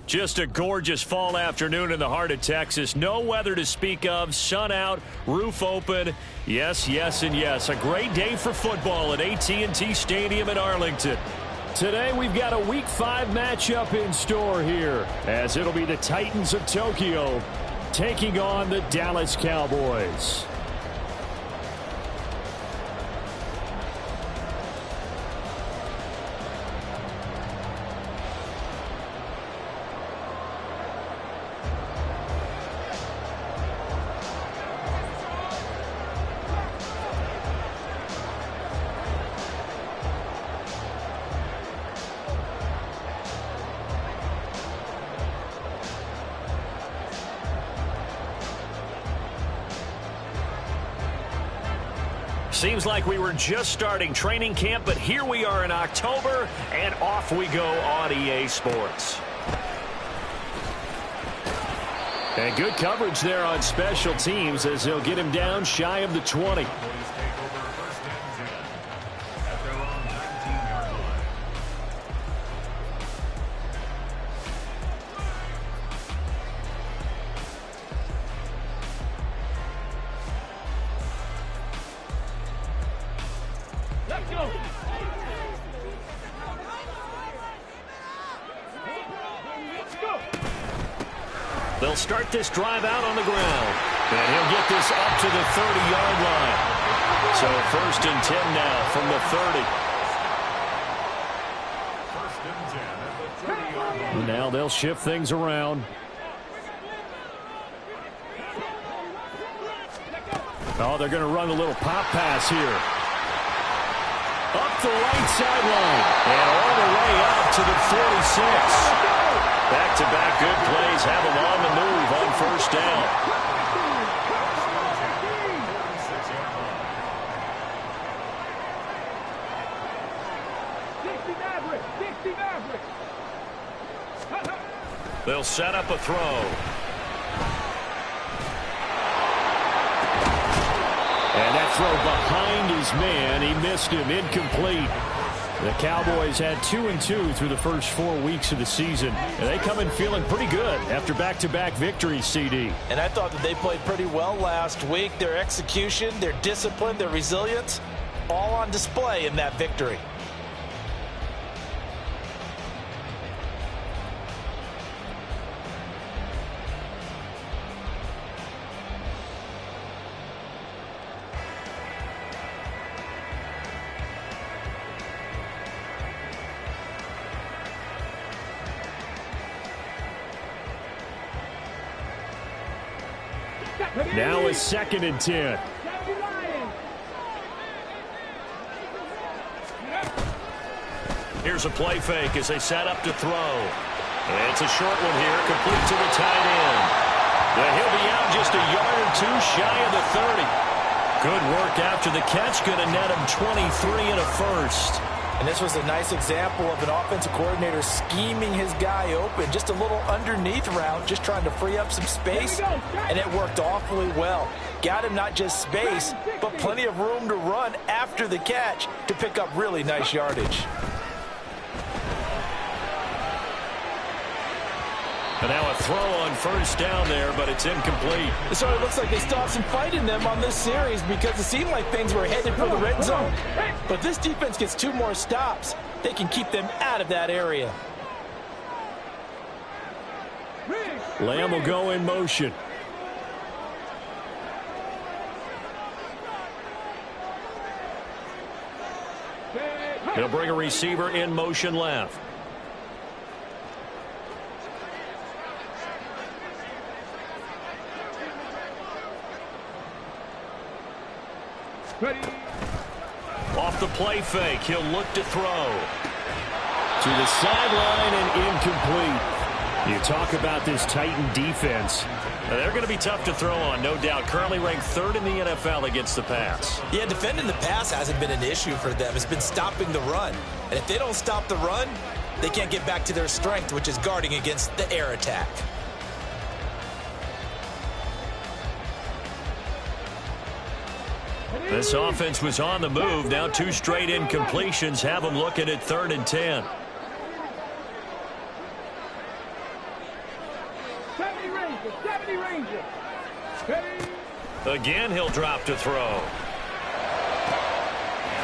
Just a gorgeous fall afternoon in the heart of Texas. No weather to speak of. Sun out, roof open. Yes, yes, and yes. A great day for football at AT&T Stadium in Arlington. Today we've got a Week 5 matchup in store here, as it'll be the Titans of Tokyo taking on the Dallas Cowboys. Seems like we were just starting training camp, but here we are in October, and off we go on EA Sports. And good coverage there on special teams as they'll get him down shy of the 20. They'll start this drive out on the ground. And he'll get this up to the 30-yard line. So 1st and 10 now from the 30. And now they'll shift things around. Oh, they're going to run a little pop pass here. Up the right sideline. And all the way out to the 46. Back-to-back good plays have them on the move on 1st down. They'll set up a throw. And that throw behind his man. He missed him. Incomplete. The Cowboys had 2-2 through the first 4 weeks of the season. And they come in feeling pretty good after back-to-back victories, CD. And I thought that they played pretty well last week. Their execution, their discipline, their resilience, all on display in that victory. Now it's 2nd and 10. Here's a play fake as they set up to throw. And it's a short one here, complete to the tight end. He'll be out just a yard or two shy of the 30. Good work after the catch, going to net him 23 and a first. And this was a nice example of an offensive coordinator scheming his guy open. Just a little underneath route, just trying to free up some space. And it worked awfully well. Got him not just space, but plenty of room to run after the catch to pick up really nice yardage. And now a throw on 1st down there, but it's incomplete. So it looks like they still have some fight in them on this series because it seemed like things were headed for the red zone. But this defense gets 2 more stops. They can keep them out of that area. Lamb will go in motion. He'll bring a receiver in motion left. Ready. Off the play fake, he'll look to throw. To the sideline and incomplete. You talk about this Titan defense. They're going to be tough to throw on, no doubt. Currently ranked 3rd in the NFL against the pass. Yeah, defending the pass hasn't been an issue for them. It's been stopping the run. And if they don't stop the run, they can't get back to their strength, which is guarding against the air attack. This offense was on the move. Now 2 straight incompletions have them looking at 3rd and 10. Again, he'll drop to throw.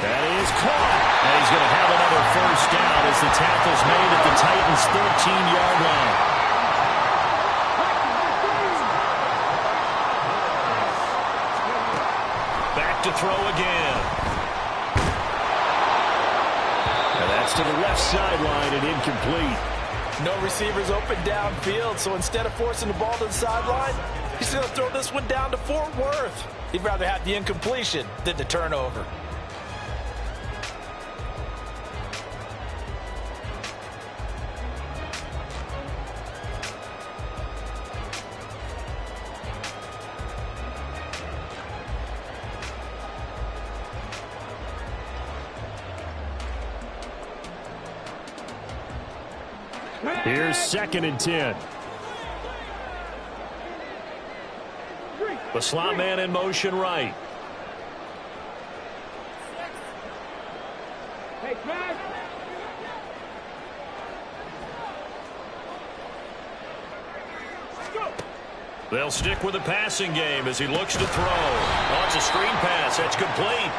That is caught. And he's going to have another first down as the tackle's made at the Titans' 13-yard line. Back to throw again. And that's to the left sideline and incomplete. No receivers open downfield, so instead of forcing the ball to the sideline, he's going to throw this one down to Fort Worth. He'd rather have the incompletion than the turnover. Here's 2nd and 10. The slot man in motion right. They'll stick with the passing game as he looks to throw. Oh, it's a screen pass. That's complete.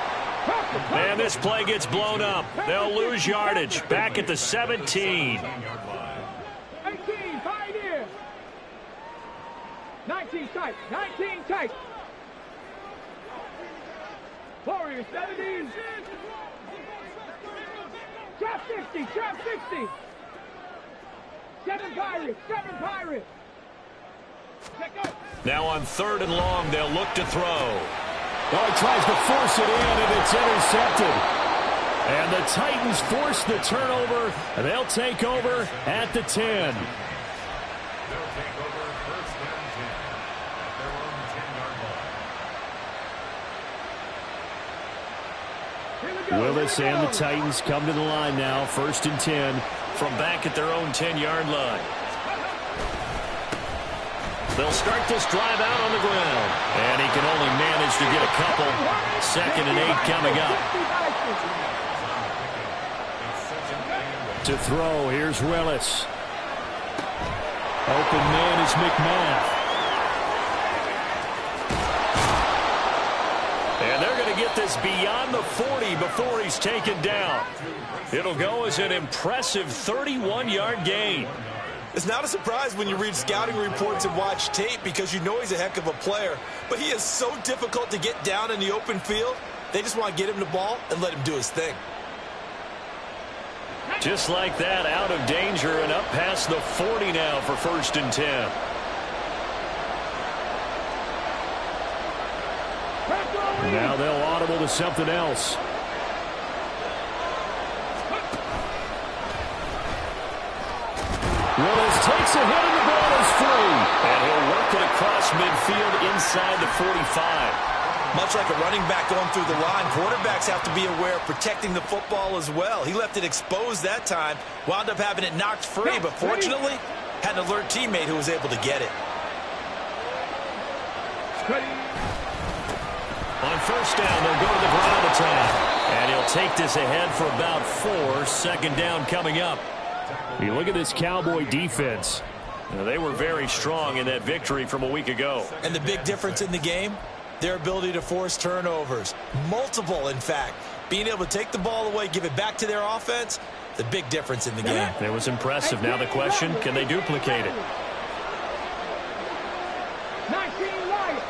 And this play gets blown up. They'll lose yardage. Back at the 17. 19 tight, 19 tight. Warriors 17. Trap 60, trap 60. 7 Pirates, 7 Pirates. Now on 3rd and long, they'll look to throw. Oh, he tries to force it in, and it's intercepted. And the Titans force the turnover, and they'll take over at the 10. Willis and the Titans come to the line now. 1st and 10 from back at their own 10-yard line. They'll start this drive out on the ground. And he can only manage to get a couple. 2nd and 8 coming up. To throw, here's Willis. Open man is McMath. And they're going to get this beyond the 40 before he's taken down. It'll go as an impressive 31-yard gain. It's not a surprise when you read scouting reports and watch tape because you know he's a heck of a player. But he is so difficult to get down in the open field. They just want to get him the ball and let him do his thing. Just like that, out of danger and up past the 40 now for 1st and 10. Now they'll audible to something else. Willis takes a hit and the ball is free. And he'll work it across midfield inside the 45. Much like a running back going through the line, quarterbacks have to be aware of protecting the football as well. He left it exposed that time, wound up having it knocked free, but fortunately had an alert teammate who was able to get it. On 1st down, they'll go to the ground attack. And he'll take this ahead for about 4. 2nd down coming up. You look at this Cowboy defense. They were very strong in that victory from a week ago. And the big difference in the game, their ability to force turnovers. Multiple, in fact. Being able to take the ball away, give it back to their offense, the big difference in the game. It was impressive. Now the question, can they duplicate it? 19 right.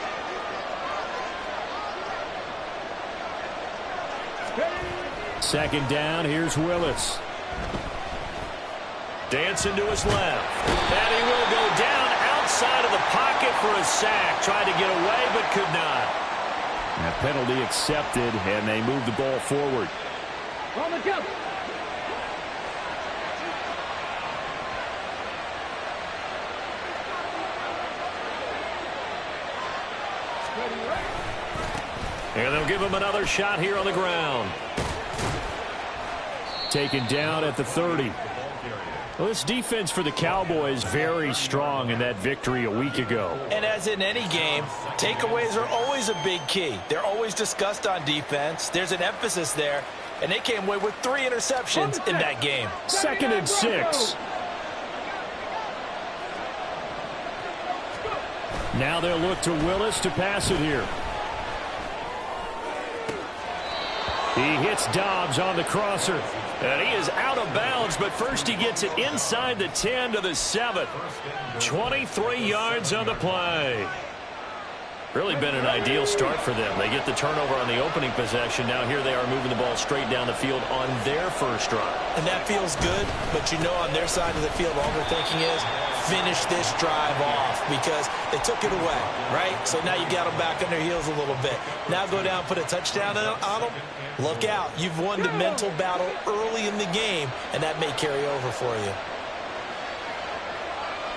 Second down, here's Willis. Dancing to his left. And he will go down outside of the pocket for a sack. Tried to get away, but could not. That penalty accepted, and they move the ball forward. On the jump. And they'll give him another shot here on the ground. Taken down at the 30. Well, this defense for the Cowboys very strong in that victory a week ago. And as in any game, takeaways are always a big key. They're always discussed on defense. There's an emphasis there, and they came away with 3 interceptions in that game. 2nd and 6. Now they'll look to Willis to pass it here. He hits Dobbs on the crosser. And he is out of bounds, but first he gets it inside the 10 to the 7. 23 yards on the play. Really been an ideal start for them. They get the turnover on the opening possession. Now here they are moving the ball straight down the field on their first drive. And that feels good, but you know on their side of the field all they're thinking is finish this drive off because they took it away, right? So now you got them back on their heels a little bit. Now go down, put a touchdown on them. Look out. You've won the mental battle early in the game, and that may carry over for you.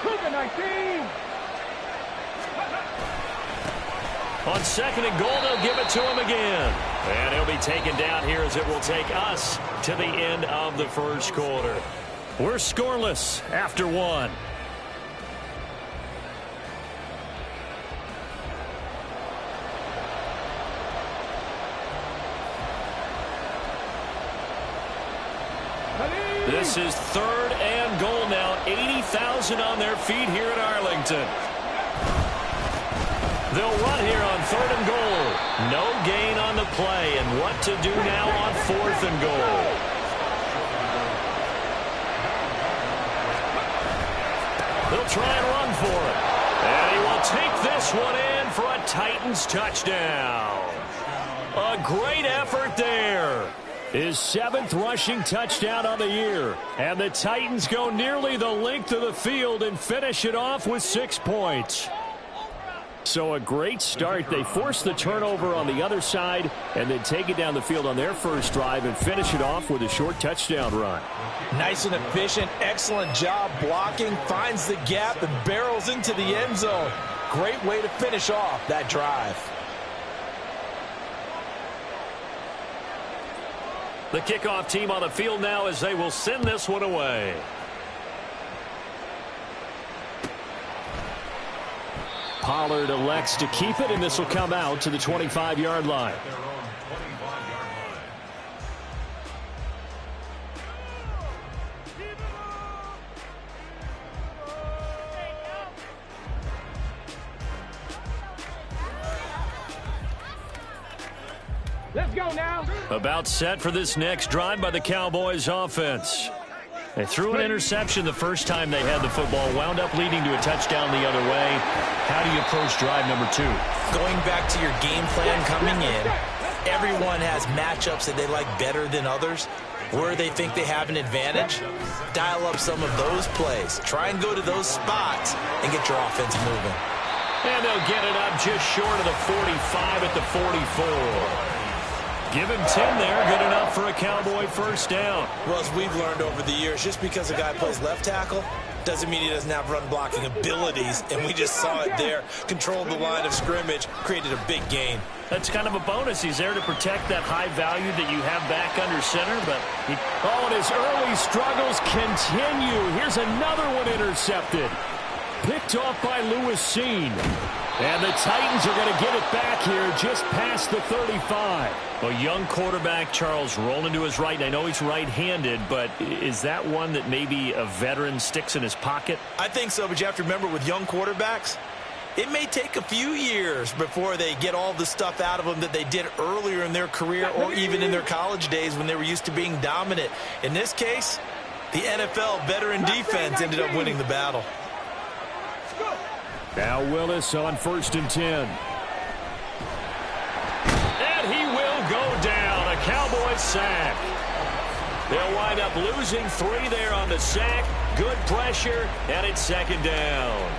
Cougar 19. On 2nd and goal, they'll give it to him again. And he'll be taken down here as it will take us to the end of the first quarter. We're scoreless after 1. This is 3rd and goal now. 80,000 on their feet here at Arlington. They'll run here on 3rd and goal. No gain on the play. And what to do now on 4th and goal. They'll try and run for it. And he will take this one in for a Titans touchdown. A great effort there. His 7th rushing touchdown on the year. And the Titans go nearly the length of the field and finish it off with 6 points. So a great start. They force the turnover on the other side and then take it down the field on their first drive and finish it off with a short touchdown run. Nice and efficient. Excellent job blocking. Finds the gap and barrels into the end zone. Great way to finish off that drive. The kickoff team on the field now as they will send this one away. Pollard elects to keep it, and this will come out to the 25-yard line. Let's go now. About set for this next drive by the Cowboys offense. They threw an interception the first time they had the football, wound up leading to a touchdown the other way. How do you approach drive number 2? Going back to your game plan coming in, everyone has matchups that they like better than others. Where they think they have an advantage, dial up some of those plays. Try and go to those spots and get your offense moving. And they'll get it up just short of the 45 at the 44. Give him 10 there. Good enough for a Cowboy first down. Well, as we've learned over the years, just because a guy plays left tackle doesn't mean he doesn't have run blocking abilities. And we just saw it there. Controlled the line of scrimmage, created a big gain. That's kind of a bonus. He's there to protect that high value that you have back under center. But and his early struggles continue. Here's another one intercepted. Picked off by Lewis Seen. And the Titans are going to get it back here just past the 35. A young quarterback, Charles, rolling to his right. I know he's right-handed, but is that one that maybe a veteran sticks in his pocket? I think so, but you have to remember with young quarterbacks, it may take a few years before they get all the stuff out of them that they did earlier in their career or even in their college days when they were used to being dominant. In this case, the NFL veteran defense ended up winning the battle. Now Willis on 1st and 10. And he will go down. A Cowboys sack. They'll wind up losing 3 there on the sack. Good pressure, and it's 2nd down.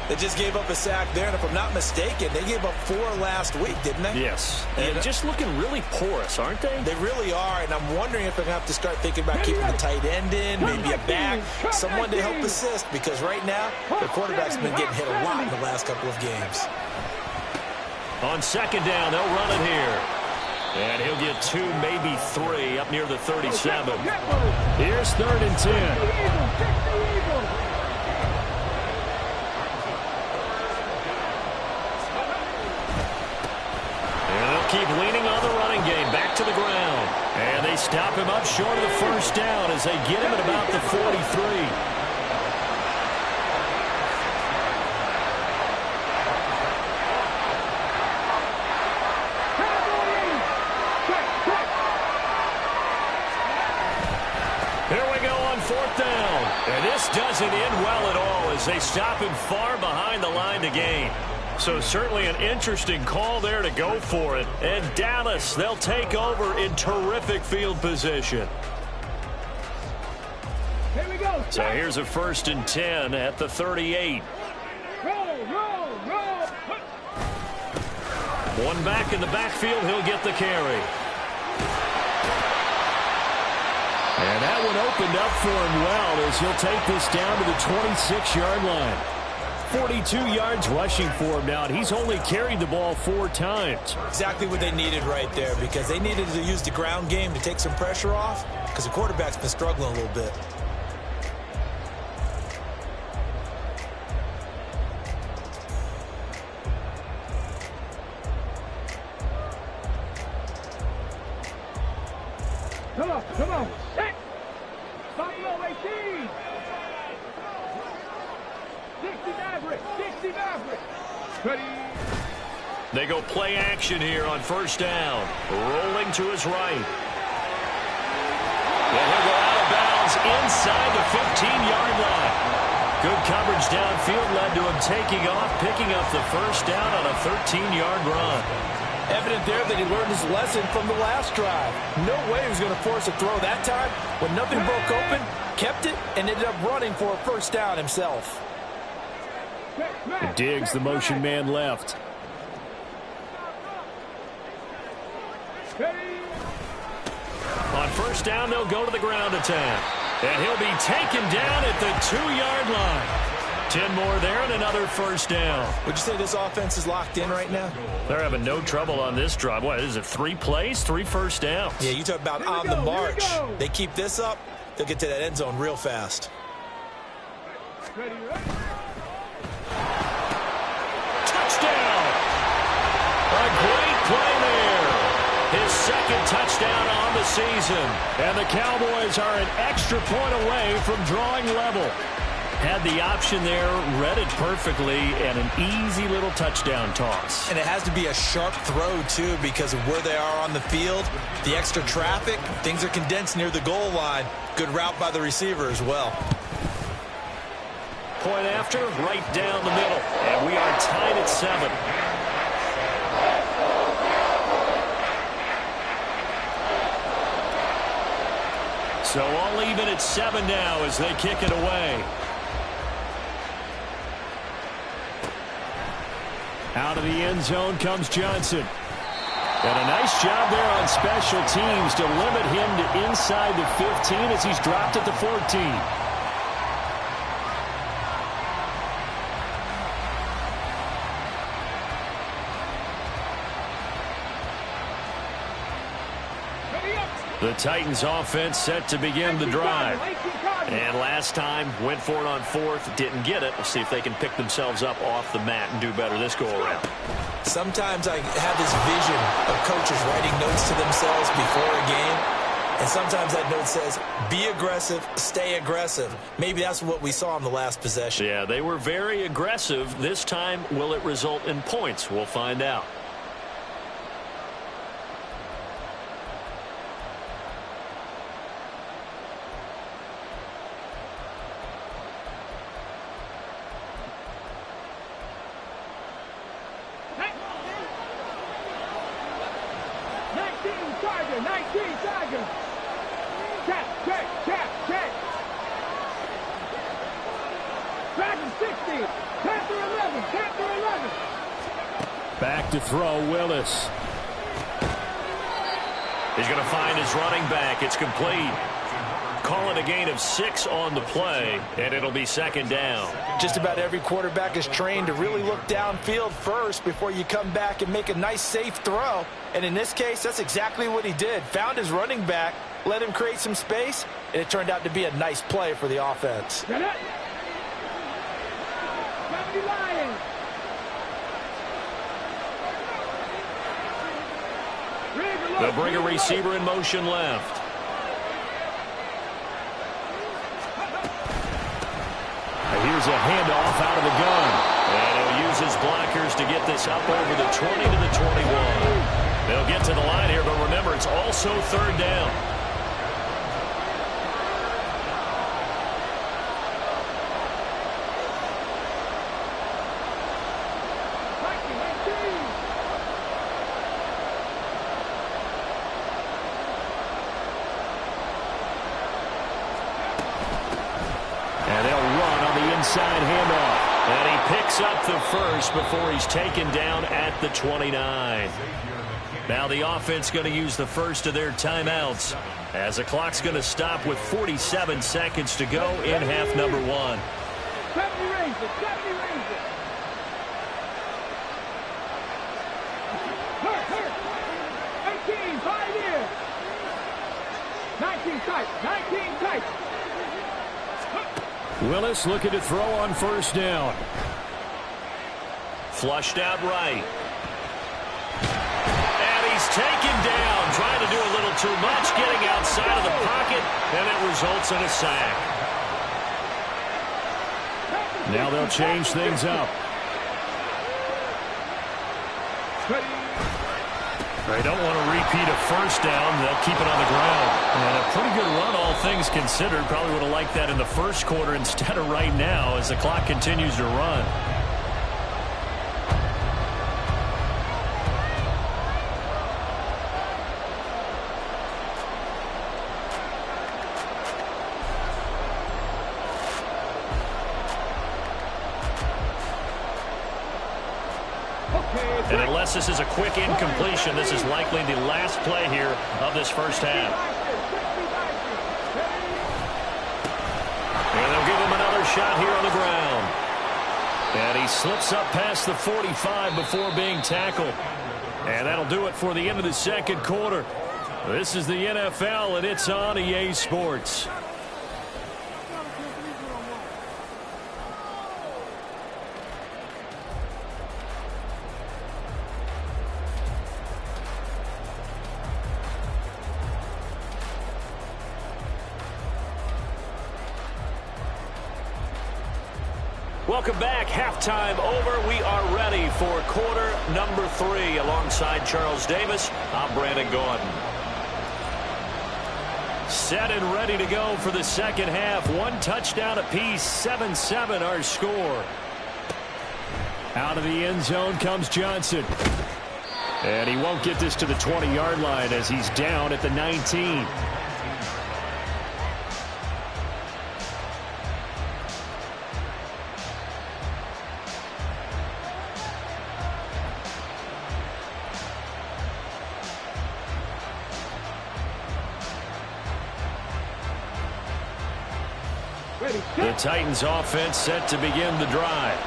They just gave up a sack there, and if I'm not mistaken, they gave up 4 last week, didn't they? Yes. And just looking really porous, aren't they? They really are, and I'm wondering if they're going to have to start thinking about keeping the tight end in, maybe a back, someone to help assist, because right now, their quarterback's been getting hit a lot in the last couple of games. On 2nd down, they'll run it here. And he'll get 2, maybe 3, up near the 37. Here's 3rd and 10. Keep leaning on the running game, back to the ground. And they stop him up short of the first down as they get him at about the 43. And this doesn't end well at all as they stop him far behind the line to gain. So certainly an interesting call there to go for it. And Dallas, they'll take over in terrific field position. Here we go. So here's a 1st and 10 at the 38. Roll. One back in the backfield, he'll get the carry. And that one opened up for him well as he'll take this down to the 26-yard line. 42 yards rushing for him now, and he's only carried the ball 4 times. Exactly what they needed right there, because they needed to use the ground game to take some pressure off, because the quarterback's been struggling a little bit. Come on. Set. Buffalo 18. 60 Maverick. Ready. They go play action here on 1st down. Rolling to his right. And he'll go out of bounds inside the 15-yard line. Good coverage downfield led to him taking off, picking up the 1st down on a 13-yard run. Evident there that he learned his lesson from the last drive. No way he was going to force a throw that time. When nothing broke open, kept it, and ended up running for a 1st down himself. Diggs, the motion man left. On 1st down, they'll go to the ground attack. And he'll be taken down at the 2-yard line. 10 more there and another 1st down. Would you say this offense is locked in right now? They're having no trouble on this drive. What is it, 3 plays, 3 1st downs? Yeah, you talk about on the march. They keep this up, they'll get to that end zone real fast. Touchdown! A great play there. His 2nd touchdown on the season. And the Cowboys are an extra point away from drawing level. Had the option there, read it perfectly, and an easy little touchdown toss. And it has to be a sharp throw, too, because of where they are on the field. The extra traffic, things are condensed near the goal line. Good route by the receiver as well. Point after, right down the middle. And we are tied at 7. So all even at 7 now as they kick it away. Out of the end zone comes Johnson. And a nice job there on special teams to limit him to inside the 15 as he's dropped at the 14. The Titans offense set to begin the drive. And last time, went for it on 4th, didn't get it. We'll see if they can pick themselves up off the mat and do better this go-around. Sometimes I have this vision of coaches writing notes to themselves before a game. And sometimes that note says, be aggressive, stay aggressive. Maybe that's what we saw in the last possession. Yeah, they were very aggressive. This time, will it result in points? We'll find out. Back to throw, Willis. He's going to find his running back. It's complete. Call it a gain of 6 on the play, and it'll be 2nd down. Just about every quarterback is trained to really look downfield first before you come back and make a nice, safe throw. And in this case, that's exactly what he did. Found his running back, let him create some space, and it turned out to be a nice play for the offense. They'll bring a receiver in motion left. Here's a handoff out of the gun. And he'll use his blockers to get this up over the 20 to the 21. They'll get to the line here, but remember, it's also 3rd down. inside handoff. And he picks up the first before he's taken down at the 29. Now the offense going to use the first of their timeouts as the clock's going to stop with 47 seconds to go in half number 1. 70 Rangers, 70 Rangers. Hurt. 18, 5 here. 19 tight, 19 tight. Willis looking to throw on first down. Flushed out right. And he's taken down, trying to do a little too much, getting outside of the pocket, and it results in a sack. Now they'll change things up. They don't want to repeat a first down. They'll keep it on the ground. And a pretty good run, all things considered. Probably would have liked that in the first quarter instead of right now as the clock continues to run. And unless this is a quick incompletion, this is likely the last play here of this first half. And they'll give him another shot here on the ground. And he slips up past the 45 before being tackled. And that'll do it for the end of the second quarter. This is the NFL, and it's on EA Sports. Welcome back. Halftime over. We are ready for quarter number 3. Alongside Charles Davis, I'm Brandon Gordon. Set and ready to go for the second half. 1 touchdown apiece. 7-7 our score. Out of the end zone comes Johnson. And he won't get this to the 20-yard line as he's down at the 19. The Titans offense set to begin the drive.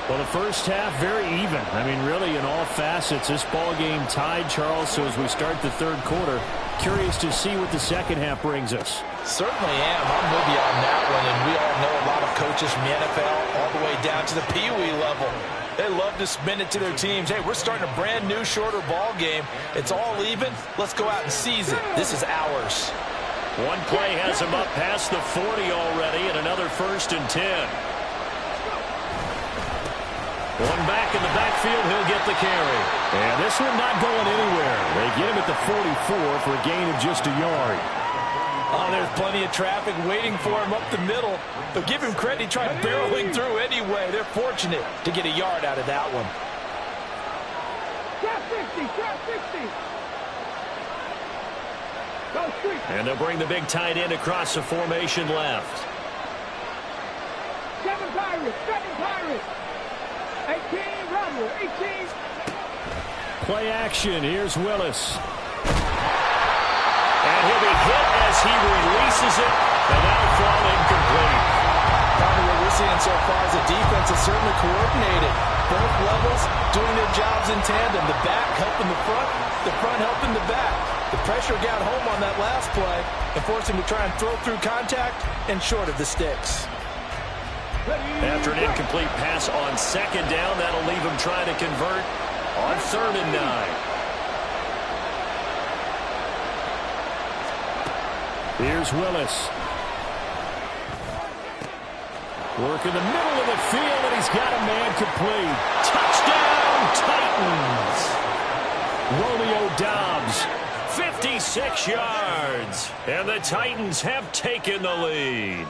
Well, the first half very even. I mean, really in all facets, this ball game tied, Charles. So as we start the third quarter, curious to see what the second half brings us. Certainly am. I'm with you on that one. And we all know a lot of coaches from the NFL all the way down to the Pee-wee level. They love to spin it to their teams. Hey, we're starting a brand new, shorter ball game. It's all even. Let's go out and seize it. This is ours. One play has him up past the 40 already, and another 1st and 10. One back in the backfield, he'll get the carry. And this one not going anywhere. They get him at the 44 for a gain of just a yard. Oh, there's plenty of traffic waiting for him up the middle. But give him credit, he tried barreling through anyway. They're fortunate to get a yard out of that one. Trap 60, trap 60. And they'll bring the big tight end across the formation left. 7 Pirates, 18, Rumble, 18. Play action, here's Willis. And he'll be hit as he releases it, and that'll fall incomplete. Probably what we're seeing so far is the defense is certainly coordinated. Both levels doing their jobs in tandem. The back helping the front helping the back. The pressure got home on that last play and forced him to try and throw through contact and short of the sticks. After an incomplete pass on second down, that'll leave him trying to convert on 3rd and 9. Here's Willis. Work in the middle of the field, and he's got a man complete. Touchdown, Titans! Romeo Doubs, 56 yards, and the Titans have taken the lead.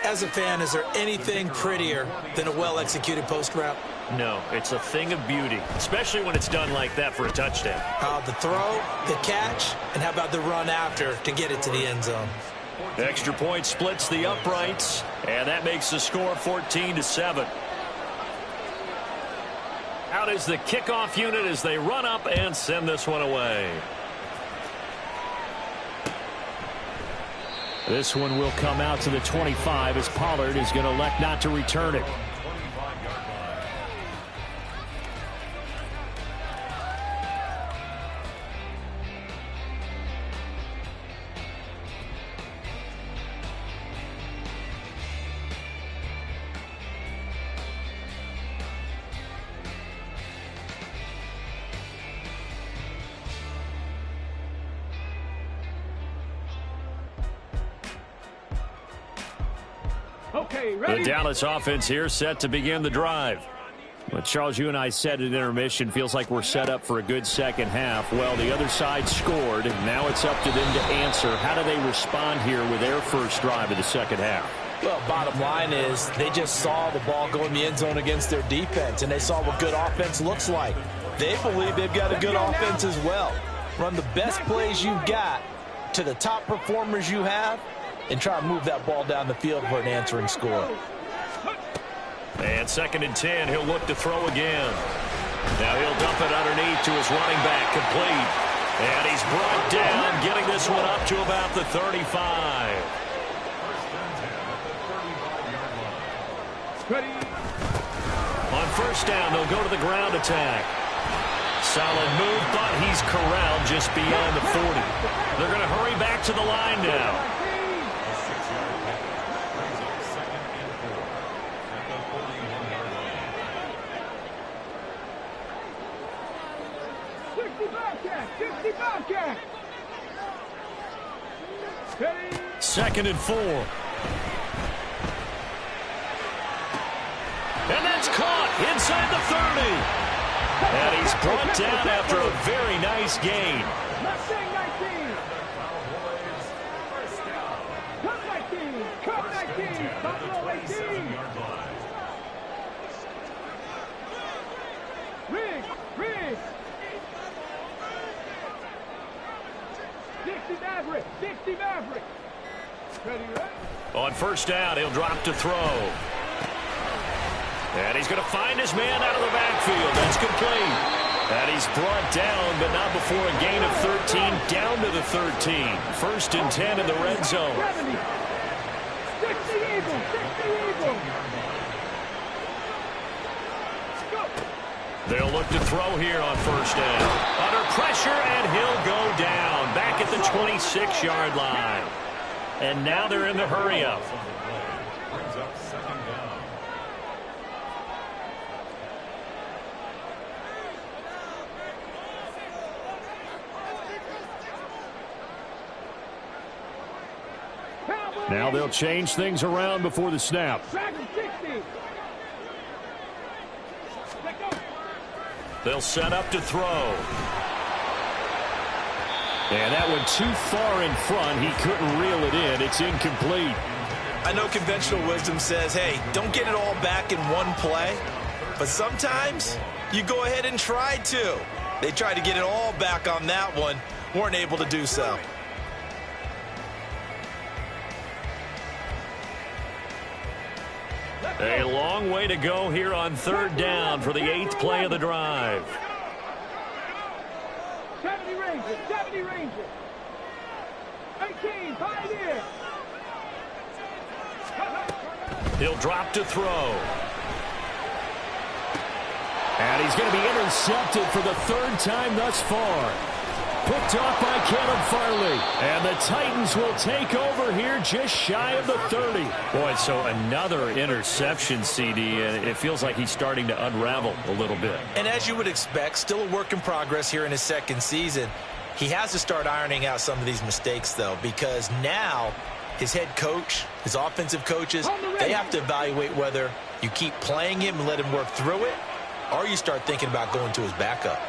As a fan, is there anything prettier than a well-executed post route? No, it's a thing of beauty, especially when it's done like that for a touchdown. The throw, the catch, and how about the run after to get it to the end zone? Extra point splits the uprights, And that makes the score 14-7. Out is the kickoff unit as they run up and send this one away. This one will come out to the 25 as Pollard is going to elect not to return it. Okay, ready? The Dallas offense here set to begin the drive. But Charles, you and I said at intermission, feels like we're set up for a good second half. Well, the other side scored. Now it's up to them to answer. How do they respond here with their first drive of the second half? Well, bottom line is they just saw the ball go in the end zone against their defense, and they saw what good offense looks like. They believe they've got a good offense as well. Run the best plays you've got to the top performers you have, and try to move that ball down the field for an answering score. And 2nd and 10, he'll look to throw again. Now he'll dump it underneath to his running back, complete. And he's brought down, getting this one up to about the 35. Ready? On first down, they'll go to the ground attack. Solid move, but he's corralled just beyond the 40. They're going to hurry back to the line now. Ready? 2nd and 4. And that's caught inside the 30. And he's brought down after a very nice gain. Mustang 19. Come 19. Come 19. Buffalo 18. Riggs. 60 Maverick. Ready, right? On first down, he'll drop to throw. And he's going to find his man out of the backfield. That's complete. And he's brought down, but not before a gain of 13, down to the 13. 1st and 10 in the red zone. 70. 60 Eagles. 60 Eagles. Go. They'll look to throw here on first down. Under pressure, and he'll go down. Back at the 26-yard line. And now they're in the hurry-up. Now they'll change things around before the snap. They'll set up to throw. And that one too far in front. He couldn't reel it in. It's incomplete. I know conventional wisdom says, hey, don't get it all back in one play. But sometimes you go ahead and try to. They tried to get it all back on that one. Weren't able to do so. A long way to go here on 3rd down for the 8th play of the drive. 70 Rangers. 70 Rangers. 18 Pioneer. He'll drop to throw. And he's going to be intercepted for the 3rd time thus far. Picked off by Caleb Farley. And the Titans will take over here just shy of the 30. Boy, so another interception, CD. And it feels like he's starting to unravel a little bit. And as you would expect, still a work in progress here in his 2nd season. He has to start ironing out some of these mistakes, though, because now his head coach, his offensive coaches, they have to evaluate whether you keep playing him and let him work through it, or you start thinking about going to his backup.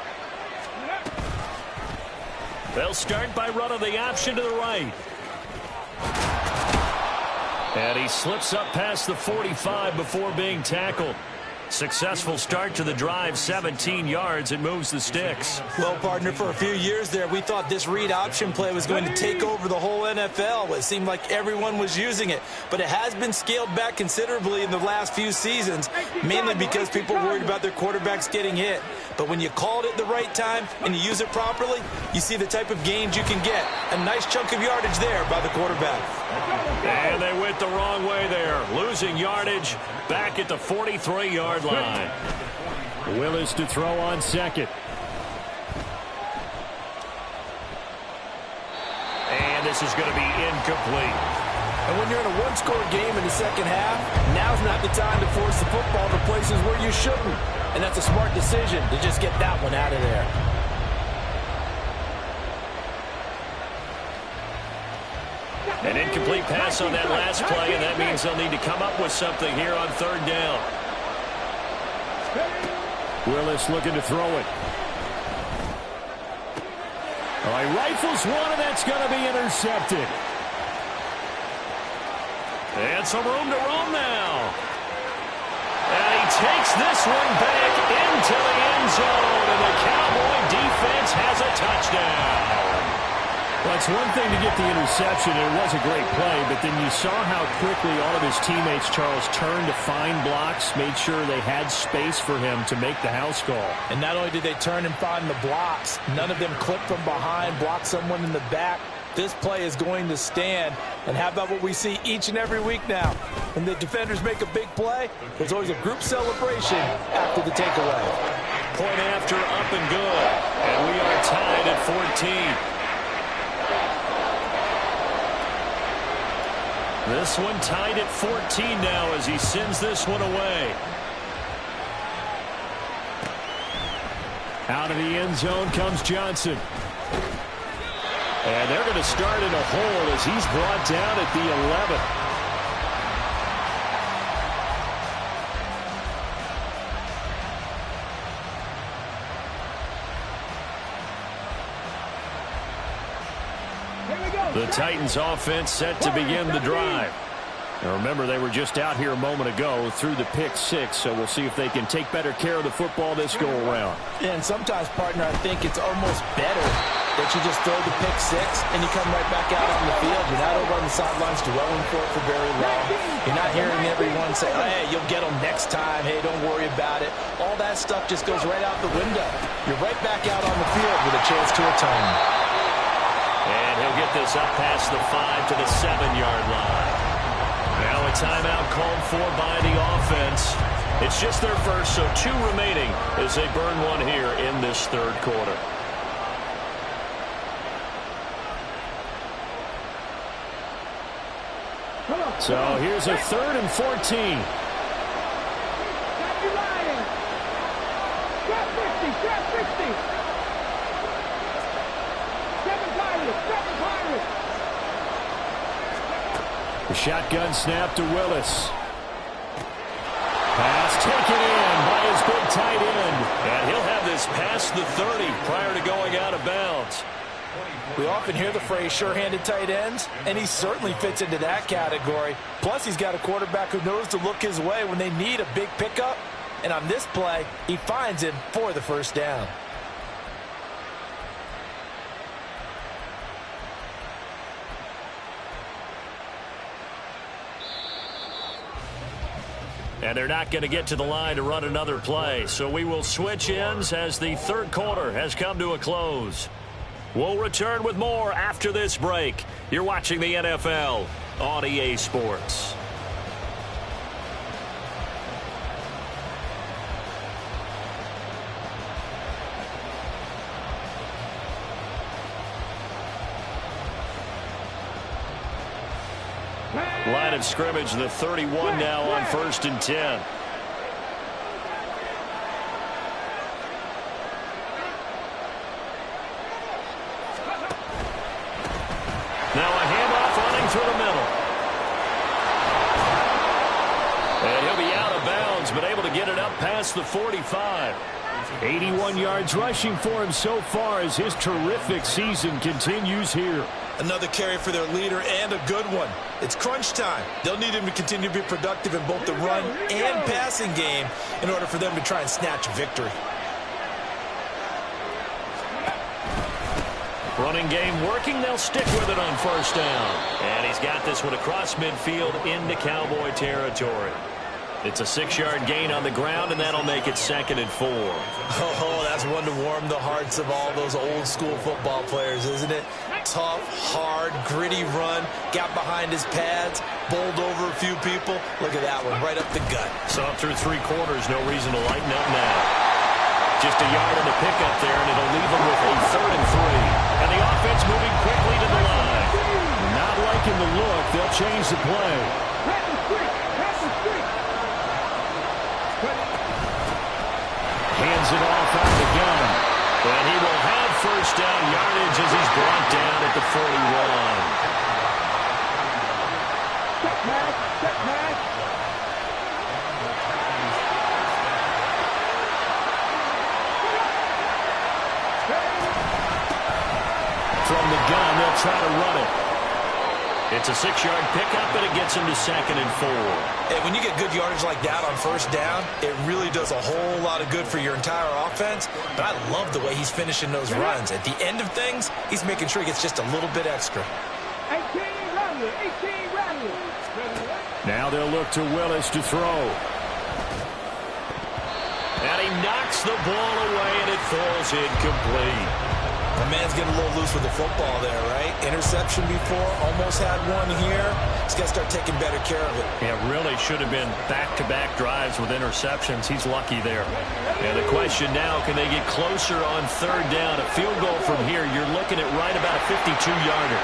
They'll start by running the option to the right. And he slips up past the 45 before being tackled. Successful start to the drive, 17 yards. It moves the sticks. Well, partner, for a few years there, we thought this read option play was going to take over the whole NFL. It seemed like everyone was using it. But it has been scaled back considerably in the last few seasons, mainly because people worried about their quarterbacks getting hit. But when you call it at the right time and you use it properly, you see the type of gains you can get. A nice chunk of yardage there by the quarterback. And they went the wrong way there, losing yardage back at the 43-yard line. Willis to throw on second. And this is going to be incomplete. And when you're in a one-score game in the second half, now's not the time to force the football to places where you shouldn't. And that's a smart decision to just get that one out of there. An incomplete pass on that last play, and that means they'll need to come up with something here on third down. Willis looking to throw it. All right, rifles one, and that's going to be intercepted. And some room to roam now. And he takes this one back into the end zone, and the Cowboy defense has a touchdown. Well, it's one thing to get the interception, and it was a great play, but then you saw how quickly all of his teammates, Charles, turned to find blocks, made sure they had space for him to make the house call. And not only did they turn and find the blocks, none of them clipped from behind, blocked someone in the back. This play is going to stand. And how about what we see each and every week now? When the defenders make a big play, there's always a group celebration after the takeaway. Point after, up and good. And we are tied at 14. This one tied at 14 now as he sends this one away. Out of the end zone comes Johnson. And they're going to start in a hole as he's brought down at the 11. The Titans offense set to begin the drive. Now remember, they were just out here a moment ago through the pick six, so we'll see if they can take better care of the football this go around. Yeah, and sometimes, partner, I think it's almost better that you just throw the pick six and you come right back out on the field. You're not over on the sidelines dwelling for it for very long. You're not hearing everyone say, hey, you'll get them next time. Hey, don't worry about it. All that stuff just goes right out the window. You're right back out on the field with a chance to atone. And he'll get this up past the 5 to the 7-yard line. Now a timeout called for by the offense. It's just their first, so 2 remaining as they burn one here in this third quarter. So here's a 3rd and 14. The shotgun snap to Willis. Pass taken in by his big tight end. And he'll have this past the 30 prior to going out of bounds. We often hear the phrase sure-handed tight ends, and he certainly fits into that category. Plus, he's got a quarterback who knows to look his way when they need a big pickup. And on this play, he finds him for the first down. And they're not going to get to the line to run another play. So we will switch ends as the third quarter has come to a close. We'll return with more after this break. You're watching the NFL on EA Sports. Line of scrimmage, the 31 now on 1st and 10. Now a handoff running through the middle. And he'll be out of bounds, but able to get it up past the 45. 81 yards rushing for him so far as his terrific season continues here. Another carry for their leader and a good one. It's crunch time. They'll need him to continue to be productive in both the run and passing game in order for them to try and snatch a victory. Running game working. They'll stick with it on first down. And he's got this one across midfield into Cowboy territory. It's a 6-yard gain on the ground, and that'll make it 2nd and 4. Oh, that's one to warm the hearts of all those old-school football players, isn't it? Tough, hard, gritty run. Got behind his pads, bowled over a few people. Look at that one, right up the gut. So through 3 quarters, no reason to lighten up now. Just a yard on the pickup there, and it'll leave them with a 3rd and 3. And the offense moving quickly to the line. Not liking the look. They'll change the play. Hands it off out of the gun. And he will have first down yardage as he's brought down at the 41. Check pass, check pass. From the gun, they'll try to run it. It's a 6-yard pickup, and it gets him to 2nd and 4. And when you get good yardage like that on first down, it really does a whole lot of good for your entire offense. But I love the way he's finishing those runs. At the end of things, he's making sure he gets just a little bit extra. 18 Rattler, 18 Rattler. Now they'll look to Willis to throw. And he knocks the ball away, and it falls incomplete. The man's getting a little loose with the football there, right? Interception before, almost had one here. He's got to start taking better care of it. Yeah, really should have been back-to-back drives with interceptions. He's lucky there. And the question now, can they get closer on 3rd down? A field goal from here, you're looking at right about a 52-yarder.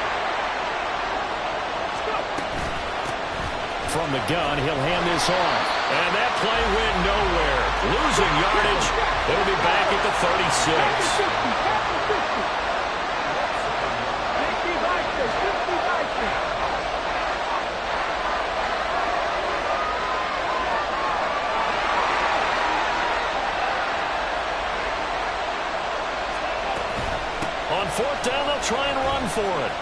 From the gun, he'll hand this off. And that play went nowhere. Losing yardage. It'll be back at the 36. On 4th down, they'll try and run for it.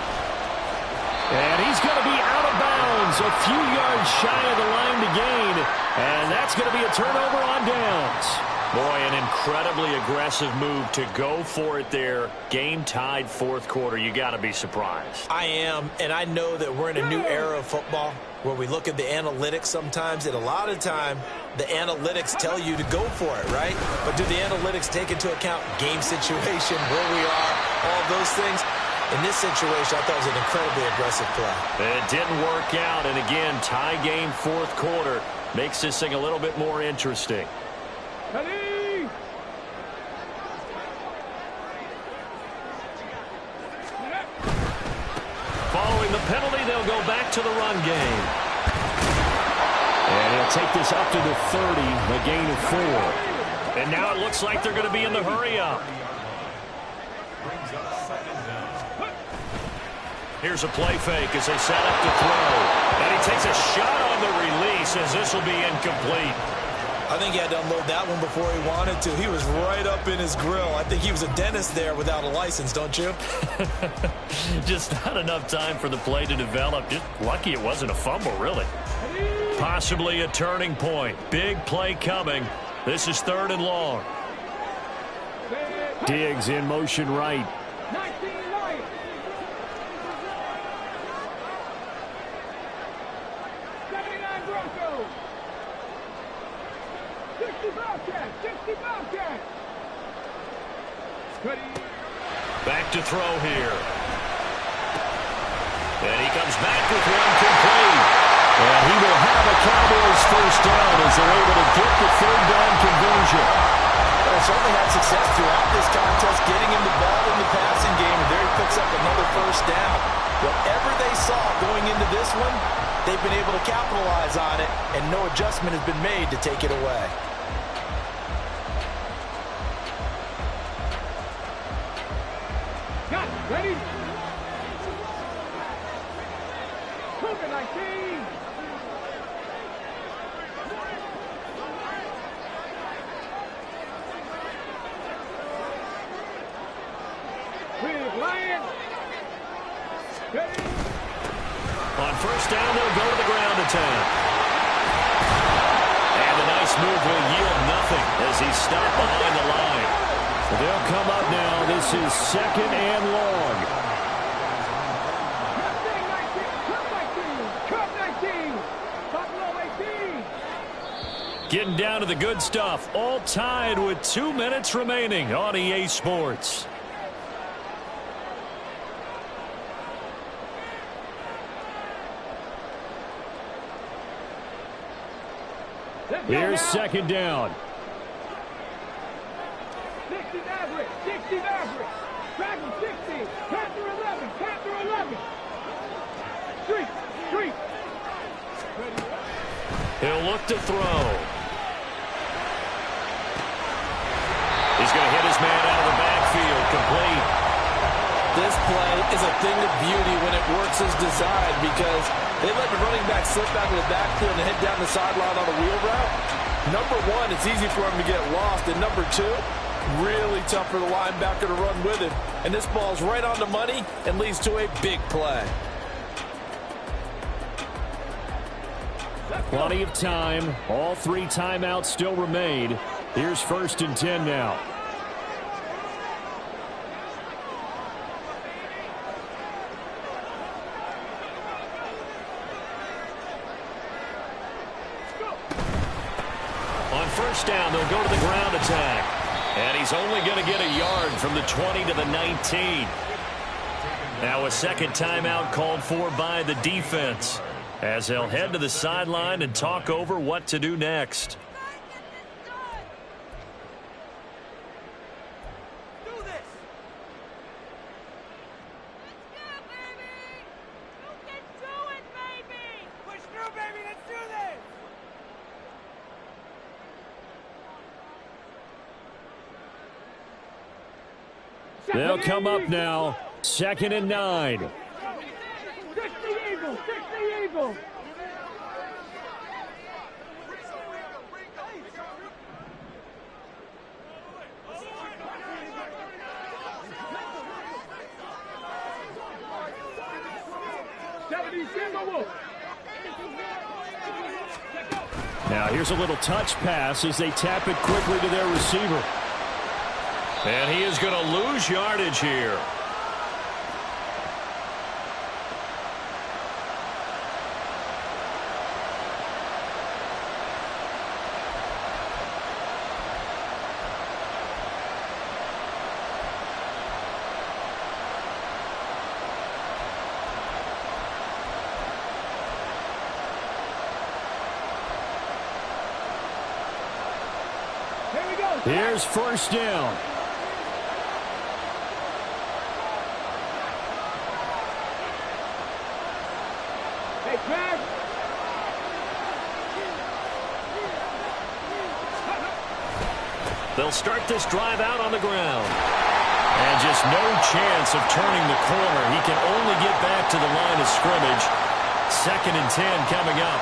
And he's going to be out of bounds, a few yards shy of the line to gain. And that's going to be a turnover on downs. Boy, an incredibly aggressive move to go for it there. Game tied 4th quarter. You got to be surprised. I am, and I know that we're in a new era of football where we look at the analytics sometimes, and a lot of time the analytics tell you to go for it, right? But do the analytics take into account game situation, where we are, all those things? In this situation, I thought it was an incredibly aggressive play. It didn't work out, and again, tie game 4th quarter makes this thing a little bit more interesting. Ready? Following the penalty, they'll go back to the run game. And he'll take this up to the 30, a gain of 4. And now it looks like they're going to be in the hurry-up. Here's a play fake as they set up to throw. And he takes a shot on the release as this will be incomplete. I think he had to unload that one before he wanted to. He was right up in his grill. I think he was a dentist there without a license, don't you? Just not enough time for the play to develop. Just lucky it wasn't a fumble, really. Possibly a turning point. Big play coming. This is 3rd and long. Diggs in motion right. 19 Lions. 79 Broncos. 60 Bobcats. 60 Bobcats. Ready? Back to throw here. And he comes back with one complete. And he will have a Cowboys first down as they're able to get the 3rd down conversion. Well, certainly had success throughout this contest, getting him the ball in the passing game, and there he picks up another first down. Whatever they saw going into this one, they've been able to capitalize on it, and no adjustment has been made to take it away. Got it. Ready? Cougar 19. Big Lions. On first down, they'll go to the ground attack. And a nice move will yield nothing as he's stopped behind the line. They'll come up now. This is second and long. Getting down to the good stuff. All tied with 2 minutes remaining on EA Sports. Here's second down. 60 average, 60 average. Track him 60. Capture 11, capture 11. Street, street. He'll look to throw. He's going to hit his man out of the backfield, complete. This play is a thing of beauty when it works as designed because they let the running back slip out of the backfield and head down the sideline on a wheel route. Number one, it's easy for him to get lost. And number two, really tough for the linebacker to run with him. And this ball's right on the money and leads to a big play. Plenty of time. All 3 timeouts still remain. Here's first and 10 now. On first down, they'll go to the ground attack. And he's only going to get a yard from the 20 to the 19. Now a second timeout called for by the defense, as they'll head to the sideline and talk over what to do next. They'll come up now, second and 9. 60 Eagles, 60 Eagles. Now here's a little touch pass as they tap it quickly to their receiver. And he is going to lose yardage here. Here's first down. Hey, Craig. They'll start this drive out on the ground. And just no chance of turning the corner. He can only get back to the line of scrimmage. Second and 10 coming up.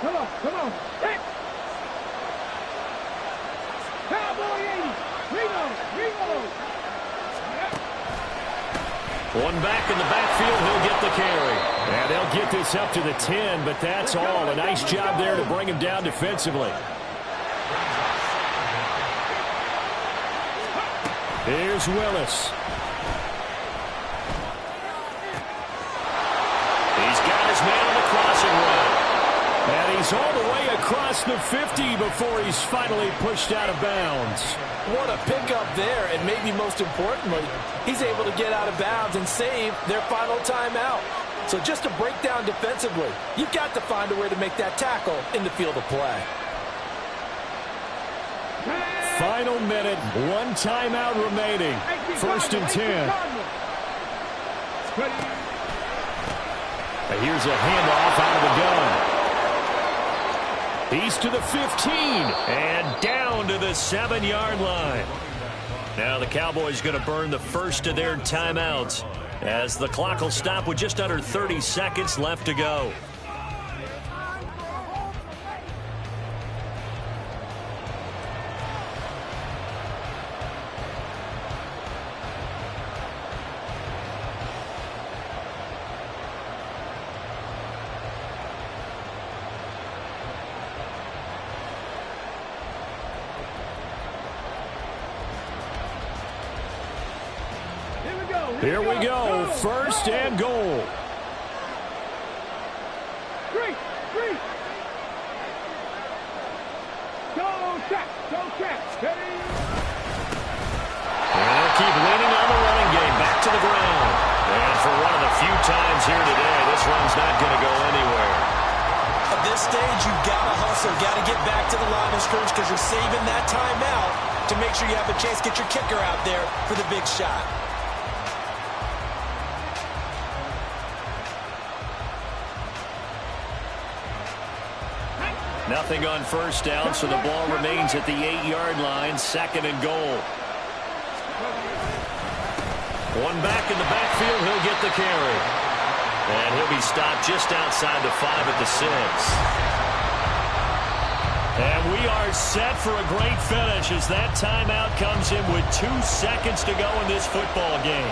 Come on, come on. Hit. Cowboy 80. Reload, reload. One back in the backfield, he'll get the carry. And they'll get this up to the 10, but that's all. A nice job there to bring him down defensively. Here's Willis. He's got his man on the crossing route. And he's all the way across the 50 before he's finally pushed out of bounds. What a pickup there, and maybe most importantly, he's able to get out of bounds and save their final timeout. So just to break down defensively, you've got to find a way to make that tackle in the field of play. Final minute, 1 timeout remaining. First and 10. Here's a handoff out of the gun. He's to the 15 and down to the 7-yard line. Now the Cowboys going to burn the first of their timeouts as the clock will stop with just under 30 seconds left to go. Here we go. First and goal. Three. Go, Cat. And keep leaning on the running game. Back to the ground. And for one of the few times here today, this run's not going to go anywhere. At this stage, you've got to hustle. Got to get back to the line of scrimmage because you're saving that timeout to make sure you have a chance to get your kicker out there for the big shot. Nothing on first down, so the ball remains at the 8-yard line. Second and goal. One back in the backfield. He'll get the carry. And he'll be stopped just outside the 5 at the 6. And we are set for a great finish as that timeout comes in with 2 seconds to go in this football game.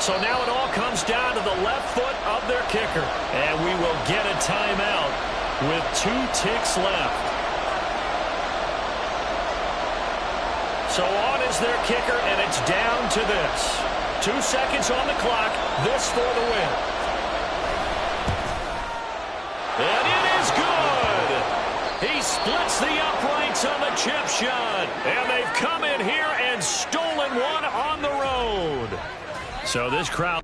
So now it all comes down to the left foot of their kicker. And we will get a timeout with 2 ticks left. So on is their kicker, and it's down to this. 2 seconds on the clock. This for the win. And it is good. He splits the uprights on the chip shot. And they've come in here and stolen one on the road. So this crowd...